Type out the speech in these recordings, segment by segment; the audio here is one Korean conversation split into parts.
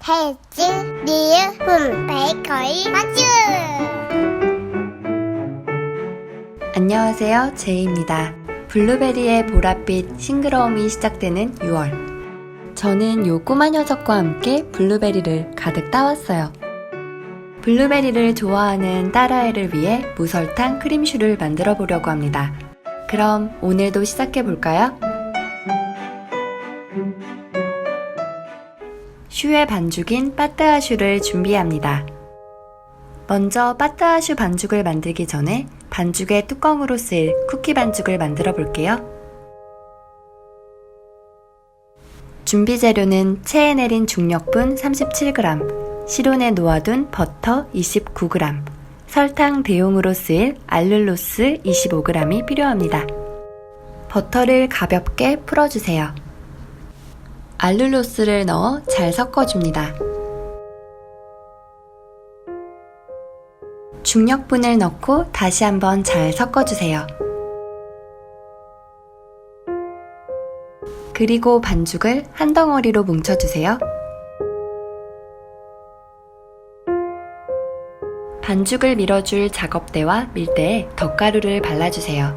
해즈 리은 베이커리 마주. 안녕하세요, 제이입니다. 블루베리의 보랏빛 싱그러움이 시작되는 6월. 저는 요 꼬마 녀석과 함께 블루베리를 가득 따왔어요. 블루베리를 좋아하는 딸아이를 위해 무설탕 크림슈를 만들어 보려고 합니다. 그럼 오늘도 시작해 볼까요? 슈의 반죽인 빠뜨아슈를 준비합니다. 먼저 빠뜨아슈 반죽을 만들기 전에 반죽의 뚜껑으로 쓰일 쿠키 반죽을 만들어 볼게요. 준비 재료는 체에 내린 중력분 37g, 실온에 놓아둔 버터 29g, 설탕 대용으로 쓰일 알룰로스 25g이 필요합니다. 버터를 가볍게 풀어주세요. 알룰로스를 넣어 잘 섞어줍니다. 중력분을 넣고 다시 한번 잘 섞어주세요. 그리고 반죽을 한 덩어리로 뭉쳐주세요. 반죽을 밀어줄 작업대와 밀대에 덧가루를 발라주세요.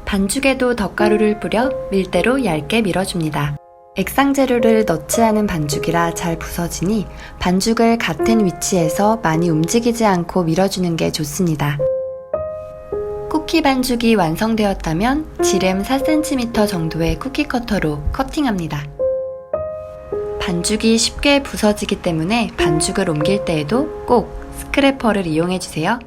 반죽에도 덧가루를 뿌려 밀대로 얇게 밀어줍니다. 액상 재료를 넣지 않은 반죽이라 잘 부서지니 반죽을 같은 위치에서 많이 움직이지 않고 밀어주는 게 좋습니다. 쿠키 반죽이 완성되었다면 지름 4cm 정도의 쿠키 커터로 커팅합니다. 반죽이 쉽게 부서지기 때문에 반죽을 옮길 때에도 꼭 스크래퍼를 이용해주세요.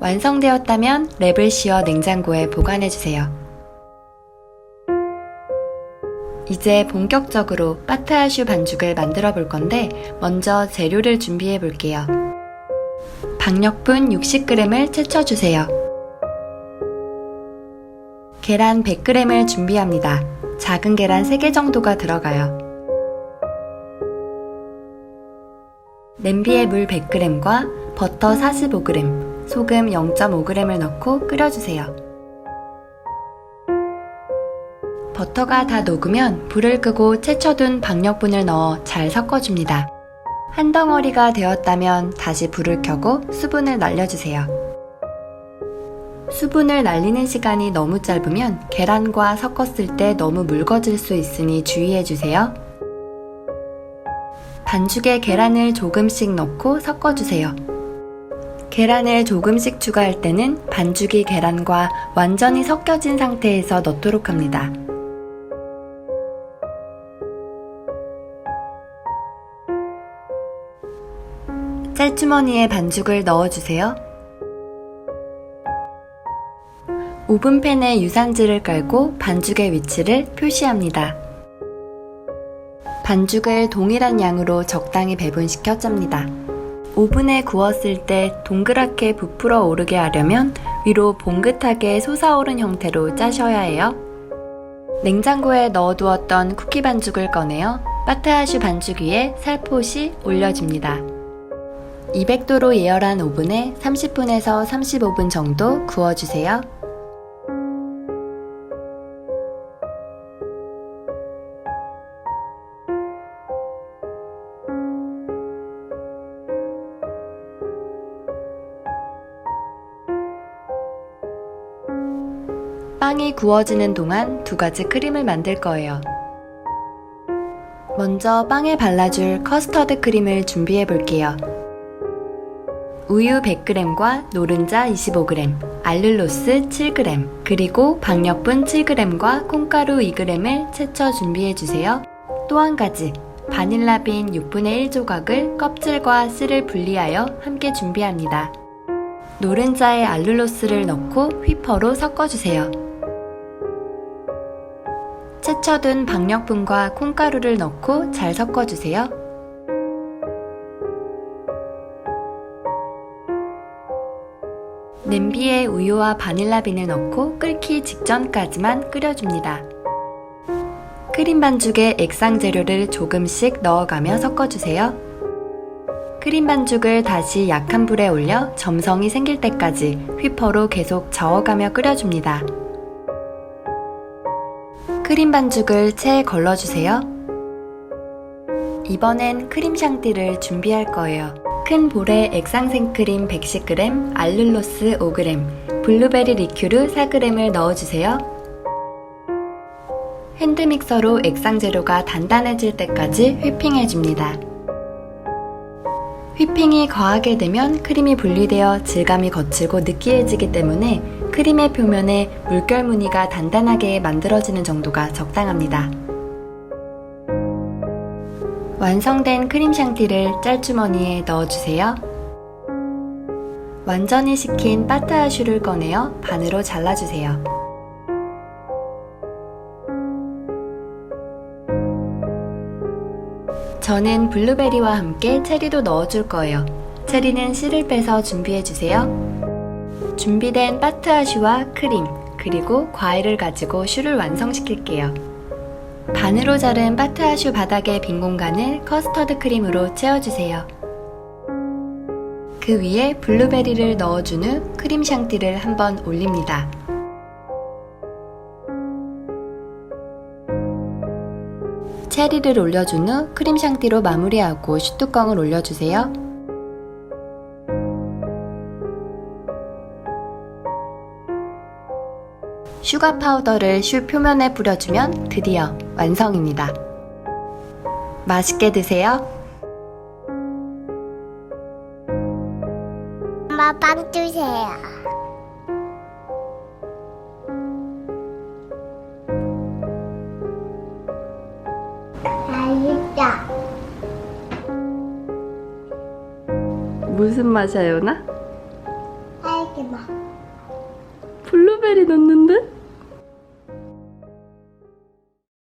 완성되었다면 랩을 씌워 냉장고에 보관해주세요. 이제 본격적으로 빠뜨아슈 반죽을 만들어 볼 건데 먼저 재료를 준비해 볼게요. 박력분 60g을 채쳐주세요. 계란 100g을 준비합니다. 작은 계란 3개 정도가 들어가요. 냄비에 물 100g과 버터 45g, 소금 0.5g을 넣고 끓여주세요. 버터가 다 녹으면 불을 끄고 채쳐둔 박력분을 넣어 잘 섞어줍니다. 한 덩어리가 되었다면 다시 불을 켜고 수분을 날려주세요. 수분을 날리는 시간이 너무 짧으면 계란과 섞었을 때 너무 묽어질 수 있으니 주의해주세요. 반죽에 계란을 조금씩 넣고 섞어주세요. 계란을 조금씩 추가할 때는 반죽이 계란과 완전히 섞여진 상태에서 넣도록 합니다. 짤주머니에 반죽을 넣어주세요. 오븐팬에 유산지를 깔고 반죽의 위치를 표시합니다. 반죽을 동일한 양으로 적당히 배분시켜 짭니다. 오븐에 구웠을 때 동그랗게 부풀어 오르게 하려면 위로 봉긋하게 솟아오른 형태로 짜셔야 해요. 냉장고에 넣어두었던 쿠키 반죽을 꺼내어 빠뜨아슈 반죽 위에 살포시 올려줍니다. 200도로 예열한 오븐에 30분에서 35분 정도 구워주세요. 빵이 구워지는 동안 2가지 크림을 만들 거예요. 먼저 빵에 발라줄 커스터드 크림을 준비해 볼게요. 우유 100g과 노른자 25g, 알룰로스 7g, 그리고 박력분 7g과 콩가루 2g을 채쳐 준비해 주세요. 또 한 가지, 바닐라빈 6분의 1조각을 껍질과 씨를 분리하여 함께 준비합니다. 노른자에 알룰로스를 넣고 휘퍼로 섞어주세요. 채쳐둔 박력분과 콩가루를 넣고 잘 섞어주세요. 냄비에 우유와 바닐라빈을 넣고 끓기 직전까지만 끓여줍니다. 크림 반죽에 액상 재료를 조금씩 넣어가며 섞어주세요. 크림 반죽을 다시 약한 불에 올려 점성이 생길 때까지 휘퍼로 계속 저어가며 끓여줍니다. 크림 반죽을 체에 걸러주세요. 이번엔 크림 샹띠를 준비할 거예요. 큰 볼에 액상 생크림 110g, 알룰로스 5g, 블루베리 리큐르 4g을 넣어주세요. 핸드믹서로 액상 재료가 단단해질 때까지 휘핑해줍니다. 휘핑이 거하게 되면 크림이 분리되어 질감이 거칠고 느끼해지기 때문에 크림의 표면에 물결 무늬가 단단하게 만들어지는 정도가 적당합니다. 완성된 크림 샹띠를 짤주머니에 넣어주세요. 완전히 식힌 파타야슈를 꺼내어 반으로 잘라주세요. 저는 블루베리와 함께 체리도 넣어줄 거예요. 체리는 씨를 빼서 준비해주세요. 준비된 파타야슈와 크림, 그리고 과일을 가지고 슈를 완성시킬게요. 반으로 자른 파타야슈 바닥의 빈 공간을 커스터드 크림으로 채워주세요. 그 위에 블루베리를 넣어준 후 크림 샹띠를 한번 올립니다. 체리를 올려준 후 크림 샹띠로 마무리하고 슈뚜껑을 올려주세요. 슈가 파우더를 슈 표면에 뿌려주면 드디어 완성입니다. 맛있게 드세요. 엄마 빵 주세요. 맛있다. 무슨 맛이야, 연아? 딸기 맛. 블루베리 넣는데?